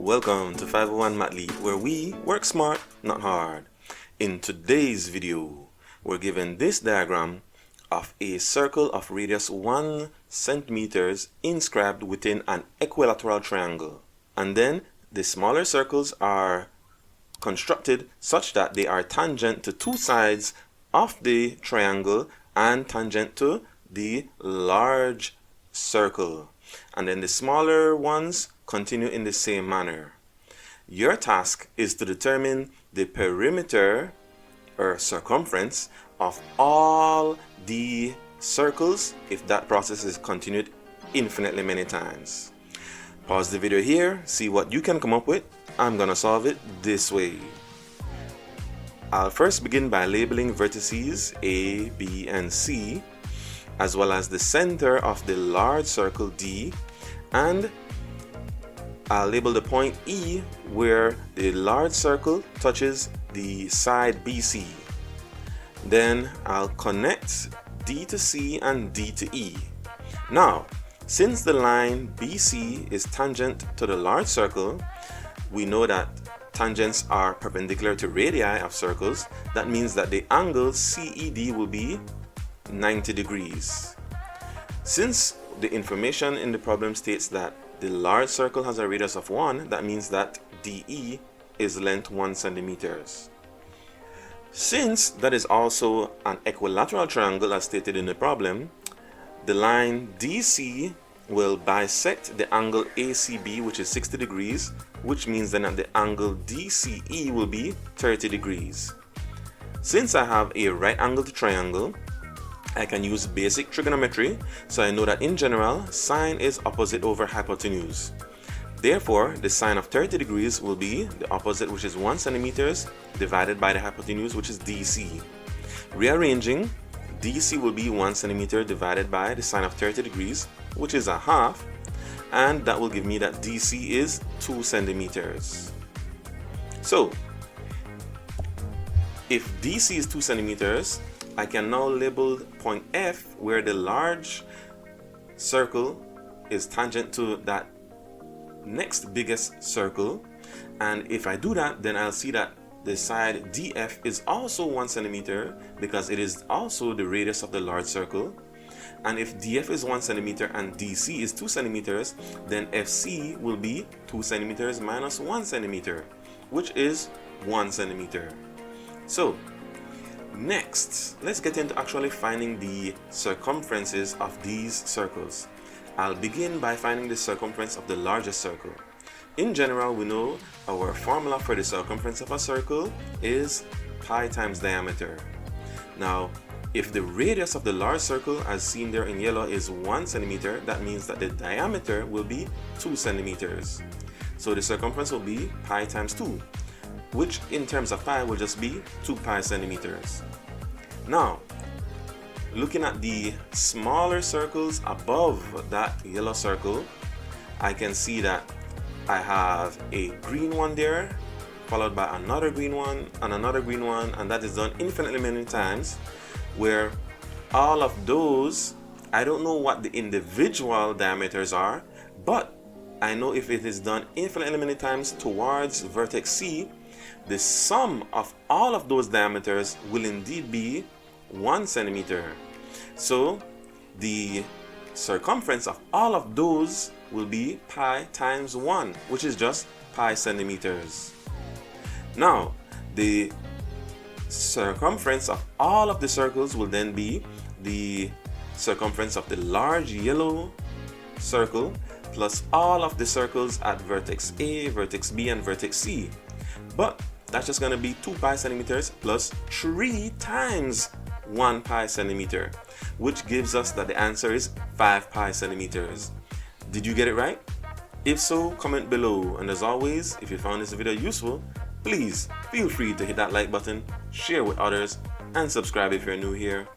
Welcome to 501 Math Leap, where we work smart, not hard. In today's video, we're given this diagram of a circle of radius 1 centimeters inscribed within an equilateral triangle. And then the smaller circles are constructed such that they are tangent to two sides of the triangle and tangent to the large circle. And then the smaller ones continue in the same manner. Your task is to determine the perimeter or circumference of all the circles if that process is continued infinitely many times. Pause the video here, see what you can come up with. I'm gonna solve it this way. I'll first begin by labeling vertices A, B, and C, as well as the center of the large circle D, and I'll label the point E where the large circle touches the side BC. Then I'll connect D to C and D to E. Now, since the line BC is tangent to the large circle, we know that tangents are perpendicular to radii of circles. That means that the angle CED will be 90 degrees. Since the information in the problem states that the large circle has a radius of 1, that means that DE is length 1 centimeters. Since that is also an equilateral triangle as stated in the problem, the line DC will bisect the angle ACB, which is 60 degrees, which means then that the angle DCE will be 30 degrees. Since I have a right angled triangle, I can use basic trigonometry, so I know that in general, sine is opposite over hypotenuse. Therefore, the sine of 30 degrees will be the opposite, which is 1 centimeters, divided by the hypotenuse, which is DC. Rearranging, DC will be 1 centimeter divided by the sine of 30 degrees, which is a half, and that will give me that DC is 2 centimeters. So, if DC is 2 centimeters, I can now label point F where the large circle is tangent to that next biggest circle, and if I do that, then I'll see that the side DF is also 1 centimeter because it is also the radius of the large circle. And if DF is 1 centimeter and DC is 2 centimeters, then FC will be 2 centimeters minus 1 centimeter, which is 1 centimeter. So next, let's get into actually finding the circumferences of these circles. I'll begin by finding the circumference of the largest circle. In general, we know our formula for the circumference of a circle is pi times diameter. Now, if the radius of the large circle, as seen there in yellow, is 1 centimeter, that means that the diameter will be 2 centimeters. So the circumference will be pi times 2, which in terms of pi will just be 2 pi centimeters. Now, looking at the smaller circles above that yellow circle, I can see that I have a green one there, followed by another green one, and another green one, and that is done infinitely many times, where all of those, I don't know what the individual diameters are, but I know if it is done infinitely many times towards vertex C, the sum of all of those diameters will indeed be 1 centimeter. So the circumference of all of those will be pi times 1, which is just pi centimeters. Now, the circumference of all of the circles will then be the circumference of the large yellow circle plus all of the circles at vertex A, vertex B, and vertex C. But that's just going to be 2 pi centimeters plus 3 times 1 pi centimeter, which gives us that the answer is 5 pi centimeters. Did you get it right? If so, comment below. And as always, if you found this video useful, please feel free to hit that like button, share with others, and subscribe if you're new here.